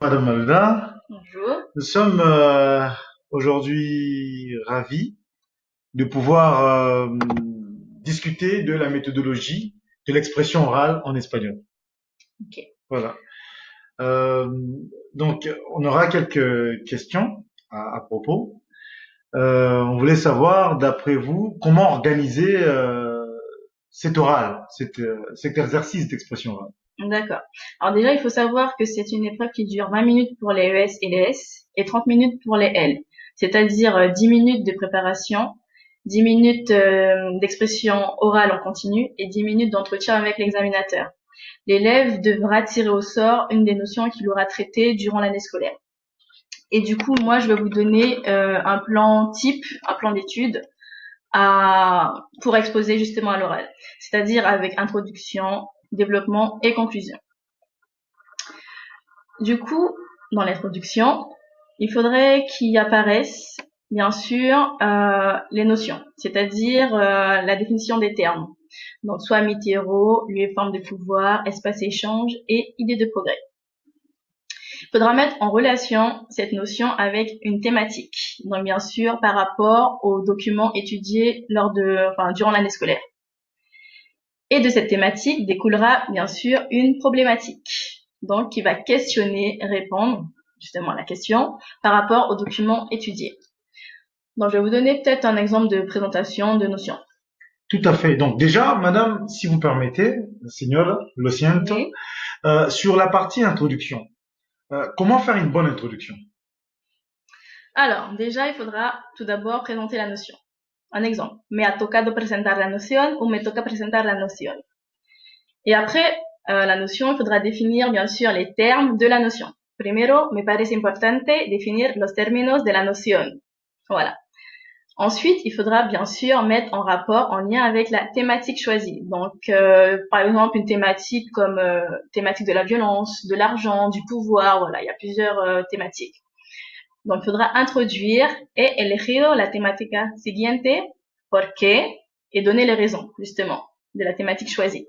Madame Malda, Bonjour. nous sommes aujourd'hui ravis de pouvoir discuter de la méthodologie de l'expression orale en espagnol. Ok. Voilà. Euh, donc, on aura quelques questions à propos. On voulait savoir, d'après vous, comment organiser cet oral, cet exercice d'expression orale. D'accord. Alors déjà, il faut savoir que c'est une épreuve qui dure 20 minutes pour les ES et les S et 30 minutes pour les L. C'est-à-dire 10 minutes de préparation, 10 minutes d'expression orale en continu et 10 minutes d'entretien avec l'examinateur. L'élève devra tirer au sort une des notions qu'il aura traitées durant l'année scolaire. Et du coup, moi, je vais vous donner un plan type, un plan d'étude pour exposer justement à l'oral, c'est-à-dire avec introduction, développement et conclusion. Du coup, dans l'introduction, il faudrait qu'il apparaisse, bien sûr, les notions, c'est-à-dire la définition des termes. Donc, soit mythéro, lieu et forme de pouvoir, espace-échange et idée de progrès. Il faudra mettre en relation cette notion avec une thématique, donc bien sûr par rapport aux documents étudiés durant l'année scolaire. Et de cette thématique découlera bien sûr une problématique, donc qui va questionner, répondre justement à la question par rapport aux documents étudiés. Donc je vais vous donner peut-être un exemple de présentation de notions. Tout à fait. Donc déjà, madame, si vous permettez, signora, lo siento, Oui. sur la partie introduction, comment faire une bonne introduction? Alors déjà, il faudra tout d'abord présenter la notion. Un exemple, me ha tocado presentar la noción ou me toca presentar la noción. Et après la notion, il faudra définir bien sûr les termes de la notion. Primero, me parece importante definir los términos de la noción. Voilà. Ensuite, il faudra bien sûr mettre en rapport, en lien avec la thématique choisie. Donc, par exemple, une thématique comme thématique de la violence, de l'argent, du pouvoir. Voilà, il y a plusieurs thématiques. Donc, il faudra introduire et elegido la temática siguiente, por qué, et donner les raisons, justement, de la thématique choisie.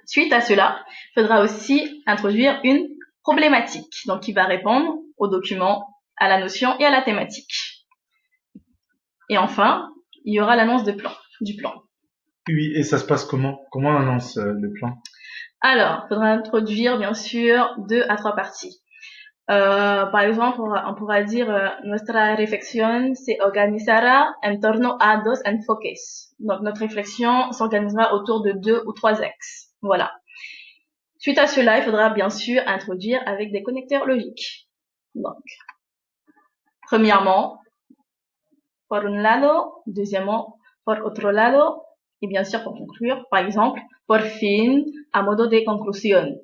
Suite à cela, il faudra aussi introduire une problématique, donc qui va répondre au document, à la notion et à la thématique. Et enfin, il y aura l'annonce du plan. Oui, et ça se passe comment? Comment on annonce le plan? Alors, il faudra introduire bien sûr 2 à 3 parties. Par exemple, on pourra dire nuestra reflexión se organizará en torno a 2 enfoques. Donc notre réflexion s'organisera autour de 2 ou 3 axes. Voilà. Suite à cela, il faudra bien sûr introduire avec des connecteurs logiques. Donc, premièrement, por un lado, deuxièmement, por otro lado, et bien sûr pour conclure, par exemple, por fin, a modo de conclusión.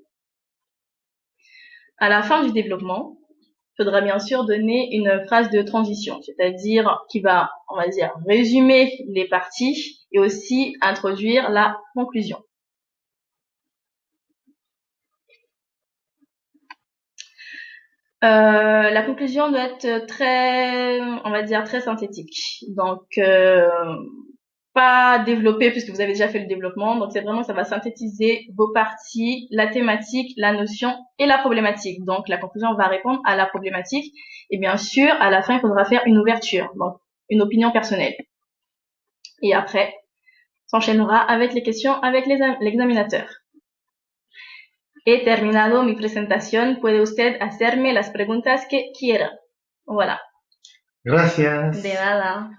À la fin du développement, il faudra bien sûr donner une phrase de transition, c'est-à-dire qui va, on va dire, résumer les parties et aussi introduire la conclusion. La conclusion doit être très, on va dire, très synthétique. Donc, pas développé puisque vous avez déjà fait le développement. Donc, c'est vraiment, ça va synthétiser vos parties, la thématique, la notion et la problématique. Donc, la conclusion va répondre à la problématique. Et bien sûr, à la fin, il faudra faire une ouverture, donc une opinion personnelle. Et après, s'enchaînera avec les questions avec l'examinateur. He terminado mi presentación. Puede usted hacerme las preguntas que quiera. Voilà. Gracias. De nada.